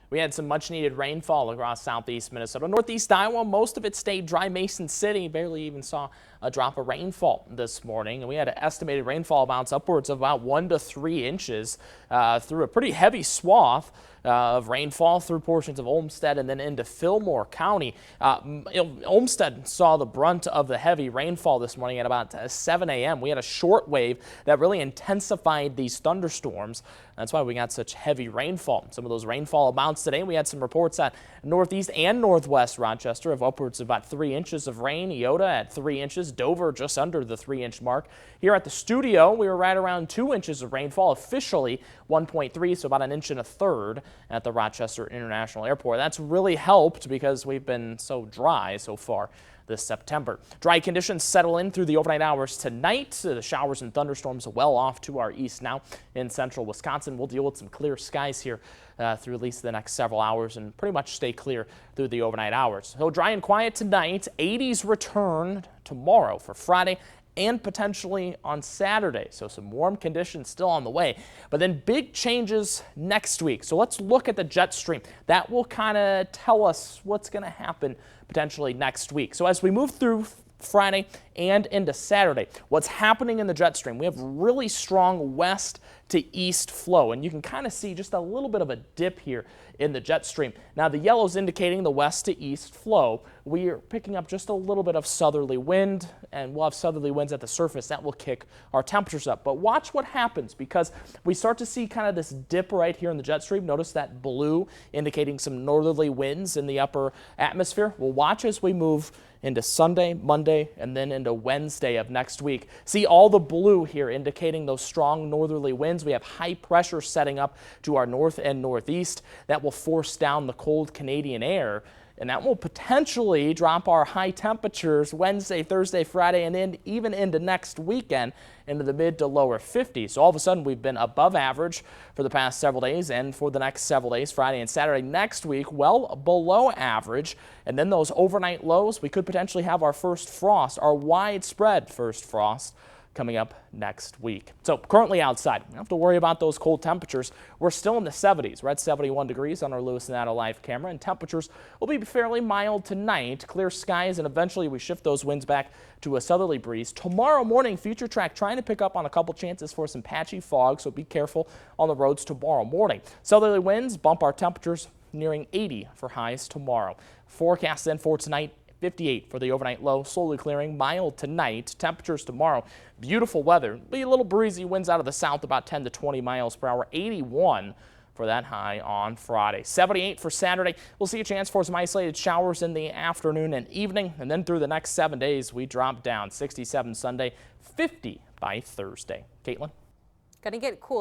We had some much needed rainfall across southeast Minnesota. Northeast Iowa, most of it stayed dry. Mason City barely even saw a drop of rainfall this morning. And we had an estimated rainfall amounts upwards of about 1 to 3 inches through a pretty heavy swath of rainfall through portions of Olmsted and then into Fillmore County. Olmsted saw the brunt of the heavy rainfall this morning at about 7 a.m. We had a short wave that really intensified these thunderstorms. That's why we got such heavy rainfall. Some of those rainfall amounts today, we had some reports at northeast and northwest Rochester of upwards of about 3 inches of rain. Iota at 3 inches. Dover just under the 3-inch mark. Here at the studio, we were right around 2 inches of rainfall, officially 1.3, so about 1 1/3 inches at the Rochester International Airport. That's really helped because we've been so dry so far this September. Dry conditions settle in through the overnight hours tonight. The showers and thunderstorms well off to our east now in central Wisconsin. We'll deal with some clear skies here through at least the next several hours and pretty much stay clear through the overnight hours. So dry and quiet tonight. 80s return tomorrow for Friday and potentially on Saturday. So some warm conditions still on the way, but then big changes next week. So let's look at the jet stream. That will kind of tell us what's going to happen potentially next week. So as we move through Friday and into Saturday, what's happening in the jet stream? We have really strong west to east flow, and you can kind of see just a little bit of a dip here in the jet stream. Now the yellow's indicating the west to east flow. We are picking up just a little bit of southerly wind, and we'll have southerly winds at the surface. That will kick our temperatures up. But watch what happens, because we start to see kind of this dip right here in the jet stream. Notice that blue indicating some northerly winds in the upper atmosphere. We'll watch as we move into Sunday, Monday, and then into Wednesday of next week. See all the blue here indicating those strong northerly winds. We have high pressure setting up to our north and northeast. That will force down the cold Canadian air, and that will potentially drop our high temperatures Wednesday, Thursday, Friday, and then even into next weekend into the mid to lower 50s. So all of a sudden we've been above average for the past several days, and for the next several days, Friday and Saturday. Next week, well below average, and then those overnight lows, we could potentially have our first frost, our widespread first frost, coming up next week. So currently outside, we don't have to worry about those cold temperatures. We're still in the 70s. We're at 71 degrees on our Lewis Nato live camera, and temperatures will be fairly mild tonight. Clear skies, and eventually we shift those winds back to a southerly breeze. Tomorrow morning, Future Track trying to pick up on a couple chances for some patchy fog, so be careful on the roads tomorrow morning. Southerly winds bump our temperatures nearing 80 for highs tomorrow. Forecast then for tonight: 58 for the overnight low, slowly clearing, mild tonight. Temperatures tomorrow, beautiful weather. Be a little breezy, winds out of the south about 10 to 20 miles per hour. 81 for that high on Friday. 78 for Saturday. We'll see a chance for some isolated showers in the afternoon and evening, and then through the next 7 days we drop down. 67 Sunday, 50 by Thursday. Caitlin? Gonna get cool.